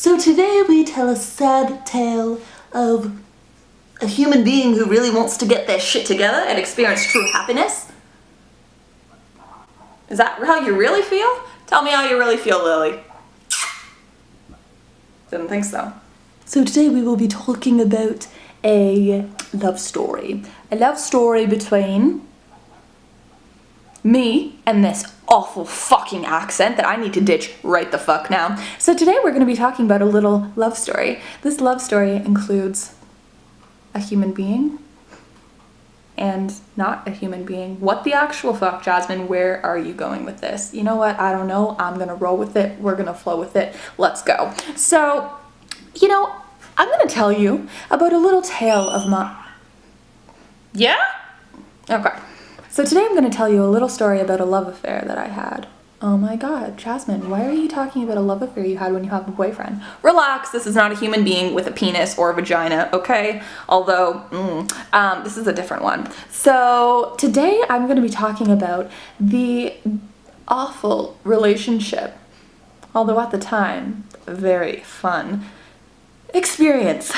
So today we tell a sad tale of a human being who really wants to get their shit together and experience true happiness. Is that how you really feel? Tell me how you really feel, Lily. Didn't think so. So today we will be talking about a love story. A love story between me and this awful fucking accent that I need to ditch right the fuck now. So today we're going to be talking about a little love story. This love story includes a human being and not a human being. What the actual fuck, Jasmine? Where are you going with this? You know what? I don't know. I'm gonna roll with it. We're gonna flow with it. Let's go. So, I'm gonna tell you about a little tale of my... Yeah? Okay. So today I'm gonna tell you a little story about a love affair that I had. Oh my god, Jasmine, why are you talking about a love affair you had when you have a boyfriend? Relax, this is not a human being with a penis or a vagina, okay? Although, this is a different one. So today I'm gonna be talking about the awful relationship, although at the time, very fun, experience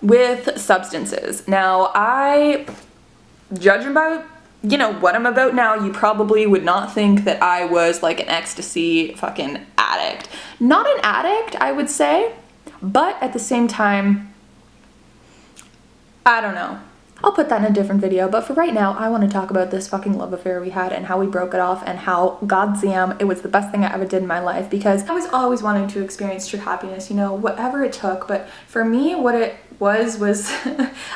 with substances. Now, judging by what I'm about now, you probably would not think that I was like an ecstasy fucking addict. Not an addict, I would say, but at the same time, I don't know. I'll put that in a different video, but for right now, I want to talk about this fucking love affair we had and how we broke it off and how, goddamn, it was the best thing I ever did in my life because I was always wanting to experience true happiness, whatever it took, but for me, what it was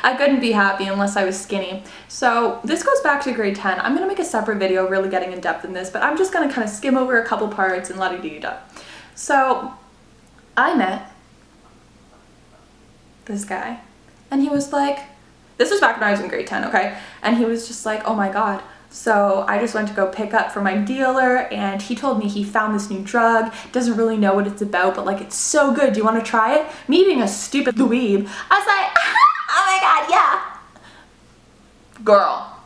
I couldn't be happy unless I was skinny. So this goes back to grade 10. I'm gonna make a separate video really getting in depth in this, but I'm just gonna kind of skim over a couple parts and la-di-di-da. So I met this guy and he was like, this was back when I was in grade 10, okay? And he was just like, oh my god. So I just went to go pick up from my dealer and he told me he found this new drug, doesn't really know what it's about, but like it's so good, do you want to try it? Me being a stupid dweeb, I was like, oh my god, yeah. Girl,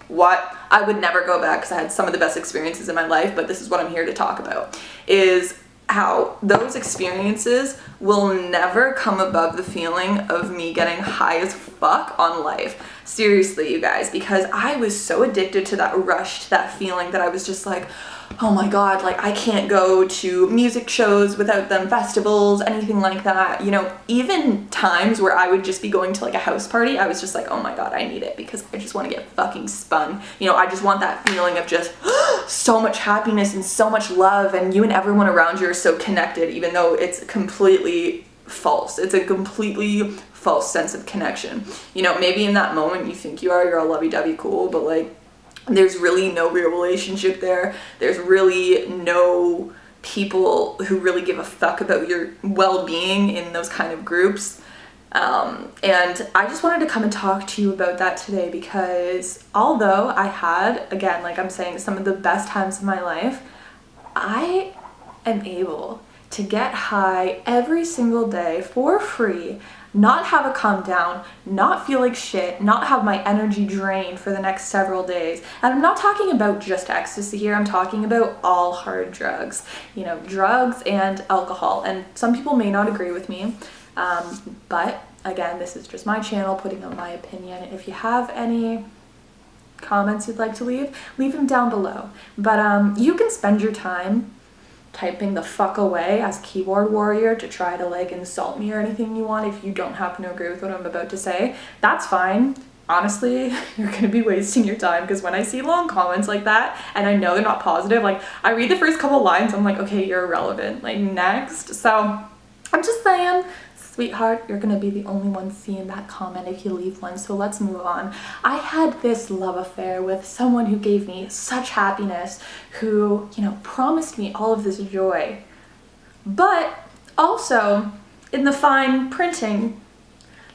what? I would never go back because I had some of the best experiences in my life, but this is what I'm here to talk about, is how those experiences will never come above the feeling of me getting high as fuck on life. Seriously, you guys, because I was so addicted to that rush, to that feeling that I was just like, oh my god, like I can't go to music shows without them, festivals, anything like that. Even times where I would just be going to like a house party, I was just like, oh my god, I need it because I just want to get fucking spun. I just want that feeling of just so much happiness and so much love, and you and everyone around you are so connected, even though it's completely false. It's a completely false sense of connection. Maybe in that moment you think you're all lovey-dovey cool, but like there's really no real relationship there. There's really no people who really give a fuck about your well-being in those kind of groups. And I just wanted to come and talk to you about that today because although I had, again, like I'm saying, some of the best times of my life, I am able to get high every single day for free, not have a come down, not feel like shit, not have my energy drained for the next several days. And I'm not talking about just ecstasy here, I'm talking about all hard drugs. Drugs and alcohol. And some people may not agree with me, but again, this is just my channel putting out my opinion. If you have any comments you'd like to leave them down below. But you can spend your time typing the fuck away as keyboard warrior to try to like insult me or anything you want if you don't happen to agree with what I'm about to say. That's fine. Honestly, you're gonna be wasting your time because when I see long comments like that and I know they're not positive, like I read the first couple lines, I'm like, okay, you're irrelevant, like next. So I'm just saying, sweetheart, you're gonna be the only one seeing that comment if you leave one, so let's move on. I had this love affair with someone who gave me such happiness, who, promised me all of this joy. But also, in the fine printing,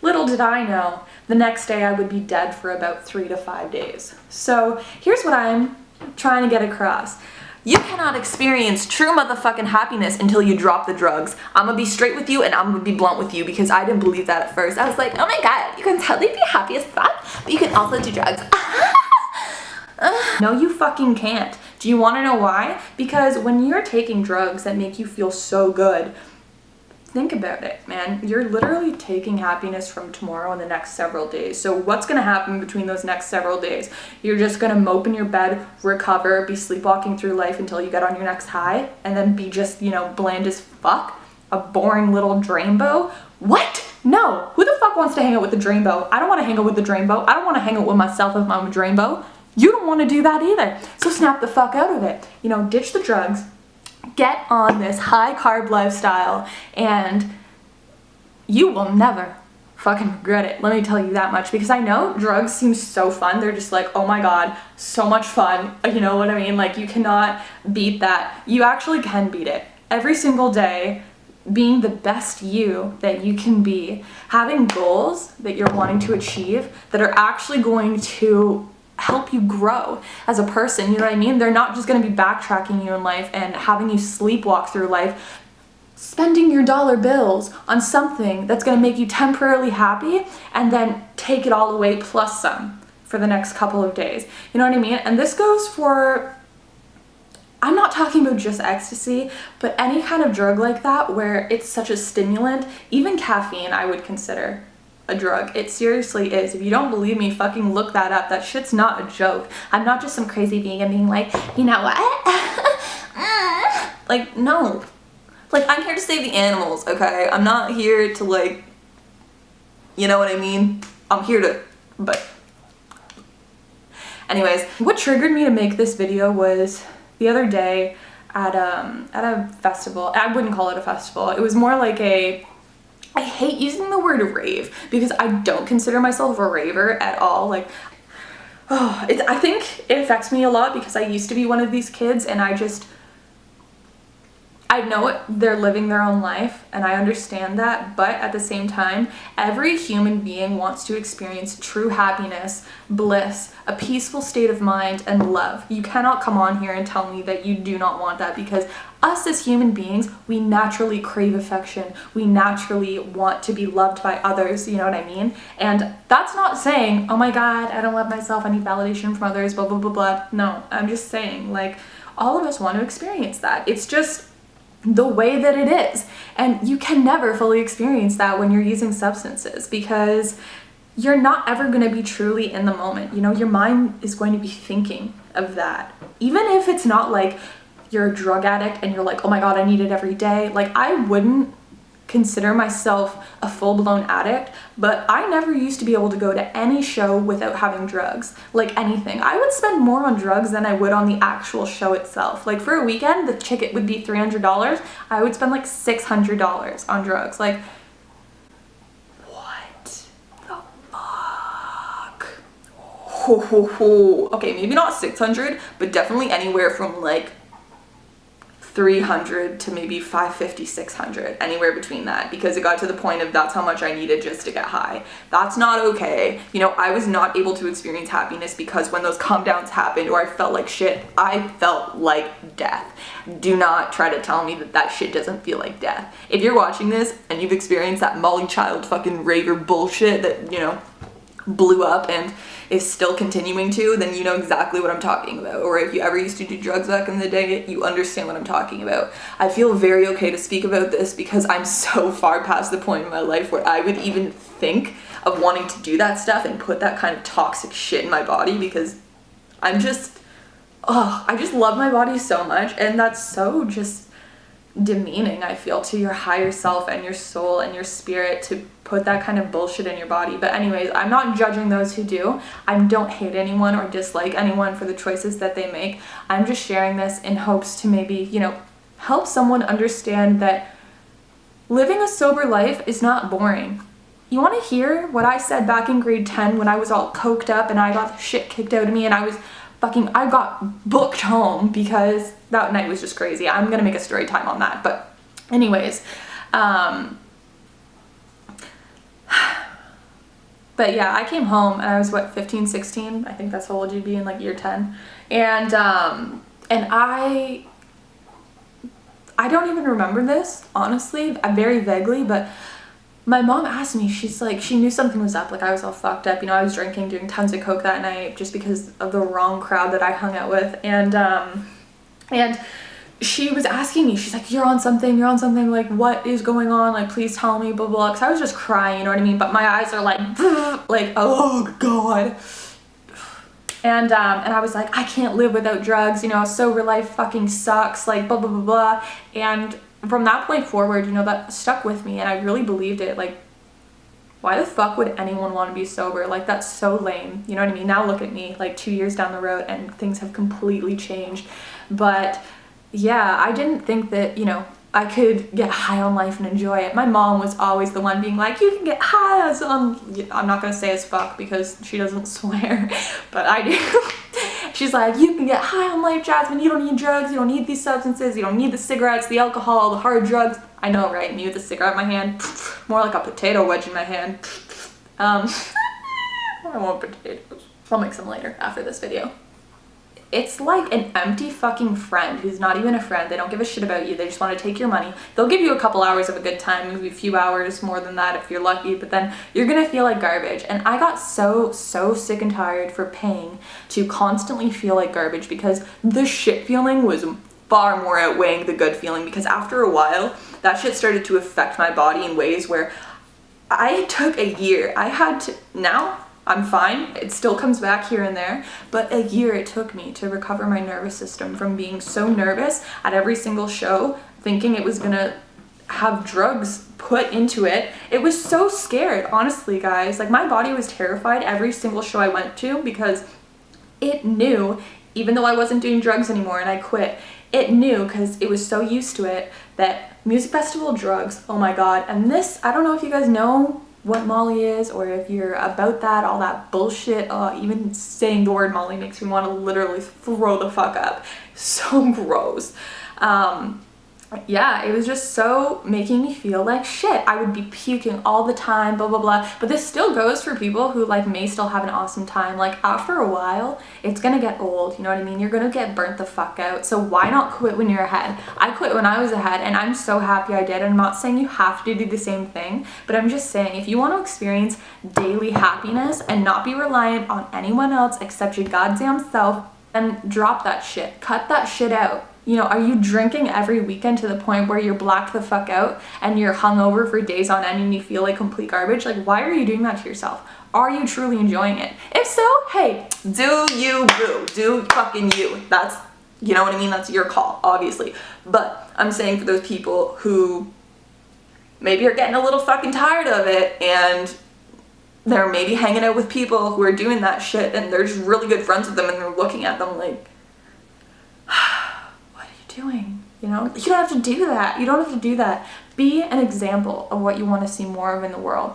little did I know, the next day I would be dead for about 3 to 5 days. So here's what I'm trying to get across. You cannot experience true motherfucking happiness until you drop the drugs. I'm gonna be straight with you and I'm gonna be blunt with you because I didn't believe that at first. I was like, oh my god, you can totally be happy as fuck, but you can also do drugs. No, you fucking can't. Do you wanna know why? Because when you're taking drugs that make you feel so good, think about it, man. You're literally taking happiness from tomorrow and the next several days. So what's gonna happen between those next several days? You're just gonna mope in your bed, recover, be sleepwalking through life until you get on your next high, and then be just, you know, bland as fuck? A boring little dreamboat? What? No. Who the fuck wants to hang out with the dreamboat? I don't want to hang out with the dreamboat. I don't want to hang out with myself if I'm a dreamboat. You don't want to do that either. So snap the fuck out of it. You know, ditch the drugs. Get on this high carb lifestyle and you will never fucking regret it. Let me tell you that much, because I know drugs seem so fun. They're just like, oh my god, so much fun. You know what I mean? Like, you cannot beat that. You actually can beat it. Every single day, being the best you that you can be, having goals that you're wanting to achieve that are actually going to help you grow as a person, you know what I mean? They're not just going to be backtracking you in life and having you sleepwalk through life, spending your dollar bills on something that's going to make you temporarily happy and then take it all away plus some for the next couple of days. You know what I mean? And this goes for, I'm not talking about just ecstasy, but any kind of drug like that where it's such a stimulant. Even caffeine I would consider a drug. It seriously is. If you don't believe me, fucking look that up. That shit's not a joke. I'm not just some crazy vegan being like, you know what? Like, no. Like, I'm here to save the animals, okay? I'm not here to, like, you know what I mean? I'm here to, but anyways, what triggered me to make this video was the other day at a festival. I wouldn't call it a festival. It was more like I hate using the word rave because I don't consider myself a raver at all. Like, I think it affects me a lot because I used to be one of these kids, and I know they're living their own life and I understand that, but at the same time, every human being wants to experience true happiness, bliss, a peaceful state of mind, and love. You cannot come on here and tell me that you do not want that, because us as human beings, we naturally crave affection. We naturally want to be loved by others, you know what I mean? And that's not saying, oh my god, I don't love myself, I need validation from others, blah, blah, blah, blah. No, I'm just saying, like, all of us want to experience that. It's just the way that it is. And you can never fully experience that when you're using substances, because you're not ever going to be truly in the moment. You know, your mind is going to be thinking of that. Even if it's not like you're a drug addict and you're like, oh my god, I need it every day. Like, I wouldn't consider myself a full-blown addict, but I never used to be able to go to any show without having drugs. Like, anything. I would spend more on drugs than I would on the actual show itself. Like, for a weekend, the ticket would be $300. I would spend like $600 on drugs. Like, what the fuck? Ho, ho, ho. Okay, maybe not 600, but definitely anywhere from like 300 to maybe 550, 600, anywhere between that, because it got to the point of that's how much I needed just to get high. That's not okay. You know, I was not able to experience happiness because when those calm downs happened or I felt like shit, I felt like death. Do not try to tell me that that shit doesn't feel like death. If you're watching this and you've experienced that Molly Child fucking raver bullshit that, you know, blew up and is still continuing to, then you know exactly what I'm talking about. Or if you ever used to do drugs back in the day, you understand what I'm talking about. I feel very okay to speak about this because I'm so far past the point in my life where I would even think of wanting to do that stuff and put that kind of toxic shit in my body, because I'm just, I just love my body so much, and that's so just demeaning, I feel, to your higher self and your soul and your spirit to put that kind of bullshit in your body. But anyways, I'm not judging those who do. I don't hate anyone or dislike anyone for the choices that they make. I'm just sharing this in hopes to maybe, you know, help someone understand that living a sober life is not boring. You want to hear what I said back in grade 10 when I was all coked up and I got the shit kicked out of me and I got booked home because that night was just crazy. I'm gonna make a story time on that. But anyways, but yeah, I came home and I was, what, 15, 16? I think that's how old you'd be in like year 10. And I don't even remember this, honestly, very vaguely, but my mom asked me, she's like, she knew something was up, like I was all fucked up, you know, I was drinking, doing tons of coke that night just because of the wrong crowd that I hung out with, and she was asking me, she's like, you're on something, like what is going on, like please tell me, blah blah, because I was just crying, you know what I mean, but my eyes are like like, oh god. And I was like, I can't live without drugs, you know, sober life fucking sucks, like blah blah blah blah. And from that point forward, you know, that stuck with me, and I really believed it. Like, why the fuck would anyone want to be sober? Like, that's so lame, you know what I mean? Now look at me, like 2 years down the road, and things have completely changed. But yeah, I didn't think that, you know, I could get high on life and enjoy it. My mom was always the one being like, you can get high as on, I'm not gonna say as fuck because she doesn't swear, but I do. She's like, you can get high on life, Jasmine, you don't need drugs, you don't need these substances, you don't need the cigarettes, the alcohol, the hard drugs. I know, right? Me with a cigarette in my hand, more like a potato wedge in my hand. I want potatoes. I'll make some later after this video. It's like an empty fucking friend who's not even a friend. They don't give a shit about you. They just want to take your money. They'll give you a couple hours of a good time, maybe a few hours more than that if you're lucky, but then you're gonna feel like garbage. And I got so sick and tired for paying to constantly feel like garbage, because the shit feeling was far more outweighing the good feeling, because after a while, that shit started to affect my body in ways where I took a year. I had to, now I'm fine, it still comes back here and there, but a year it took me to recover my nervous system from being so nervous at every single show, thinking it was gonna have drugs put into it. It was so scared, honestly, guys. Like, my body was terrified every single show I went to, because it knew, even though I wasn't doing drugs anymore and I quit, it knew, because it was so used to it, that music festival drugs, oh my god. And this, I don't know if you guys know what Molly is, or if you're about that, all that bullshit. Even saying the word Molly makes me want to literally throw the fuck up. So gross. Yeah, it was just so making me feel like shit. I would be puking all the time, blah blah blah. But this still goes for people who like may still have an awesome time. Like, after a while, it's gonna get old, you know what I mean? You're gonna get burnt the fuck out. So why not quit when you're ahead? I quit when I was ahead, and I'm so happy I did. I'm not saying you have to do the same thing, but I'm just saying, if you want to experience daily happiness and not be reliant on anyone else except your goddamn self, then drop that shit. Cut that shit out. You know, are you drinking every weekend to the point where you're blacked the fuck out and you're hungover for days on end and you feel like complete garbage? Like, why are you doing that to yourself? Are you truly enjoying it? If so, hey, do you, boo. Do fucking you. That's, you know what I mean? That's your call, obviously. But I'm saying for those people who maybe are getting a little fucking tired of it, and they're maybe hanging out with people who are doing that shit, and they're just really good friends with them, and they're looking at them like, doing, you know? You don't have to do that. You don't have to do that. Be an example of what you want to see more of in the world.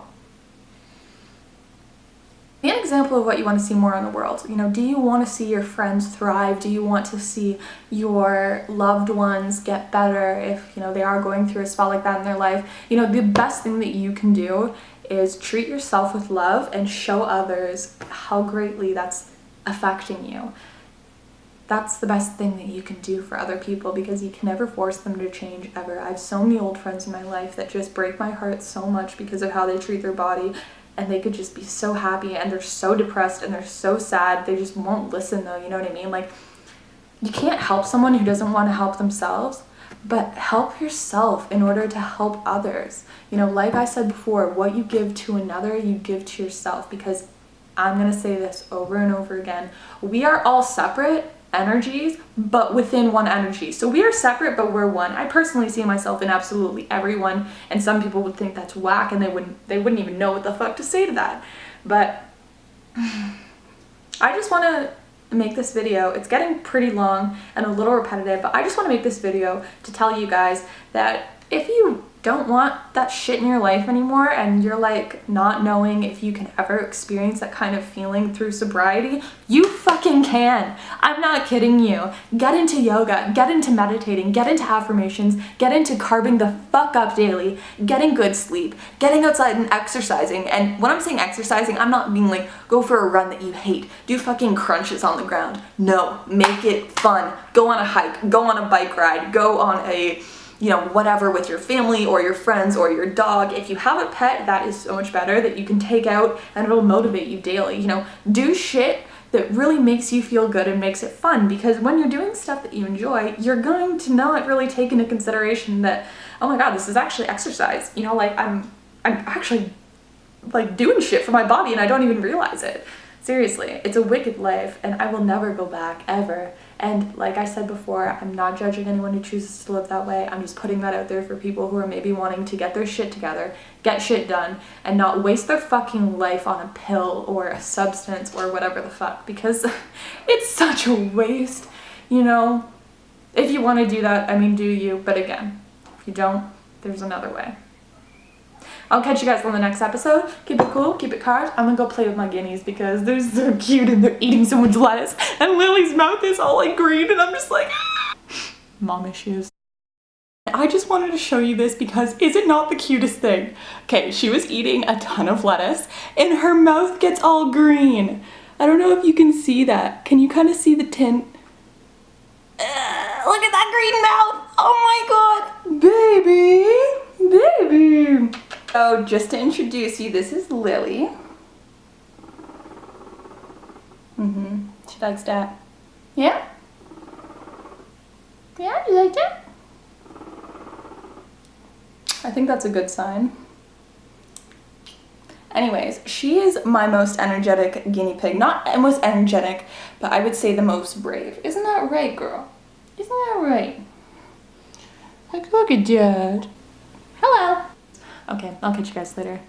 Be an example of what you want to see more in the world. You know, do you want to see your friends thrive? Do you want to see your loved ones get better if, you know, they are going through a spell like that in their life? You know, the best thing that you can do is treat yourself with love and show others how greatly that's affecting you. That's the best thing that you can do for other people, because you can never force them to change ever. I have so many old friends in my life that just break my heart so much because of how they treat their body, and they could just be so happy, and they're so depressed and they're so sad. They just won't listen though, you know what I mean? Like, you can't help someone who doesn't want to help themselves, but help yourself in order to help others. You know, like I said before, what you give to another, you give to yourself, because I'm gonna say this over and over again, we are all separate energies, but within one energy. So we are separate, but we're one. I personally see myself in absolutely everyone, and some people would think that's whack, and they wouldn't even know what the fuck to say to that. But I just want to make this video. It's getting pretty long and a little repetitive, but I just want to make this video to tell you guys that if you don't want that shit in your life anymore, and you're like not knowing if you can ever experience that kind of feeling through sobriety, you fucking can. I'm not kidding you. Get into yoga, get into meditating, get into affirmations, get into carving the fuck up daily, getting good sleep, getting outside and exercising. And when I'm saying exercising, I'm not being like, go for a run that you hate, do fucking crunches on the ground. No, make it fun. Go on a hike, go on a bike ride, go on a, you know, whatever, with your family or your friends or your dog. If you have a pet, that is so much better, that you can take out and it'll motivate you daily. You know, do shit that really makes you feel good and makes it fun, because when you're doing stuff that you enjoy, you're going to not really take into consideration that, oh my god, this is actually exercise. You know, like I'm actually like doing shit for my body and I don't even realize it. Seriously, it's a wicked life and I will never go back, ever. And like I said before, I'm not judging anyone who chooses to live that way. I'm just putting that out there for people who are maybe wanting to get their shit together, get shit done, and not waste their fucking life on a pill or a substance or whatever the fuck, because it's such a waste, you know? If you want to do that, I mean, do you, but again, if you don't, there's another way. I'll catch you guys on the next episode. Keep it cool, keep it carved. I'm gonna go play with my guineas because they're so cute and they're eating so much lettuce. And Lily's mouth is all like green and I'm just like, ah. Mom issues. I just wanted to show you this because is it not the cutest thing? Okay, she was eating a ton of lettuce and her mouth gets all green. I don't know if you can see that. Can you kind of see the tint? Look at that green mouth. Oh my god. Baby. So just to introduce you, this is Lily. She likes that. Yeah? Yeah, you like that? I think that's a good sign. Anyways, she is my most energetic guinea pig. Not most energetic, but I would say the most brave. Isn't that right, girl? Isn't that right? Like, look at Dad. Hello. Okay, I'll catch you guys later.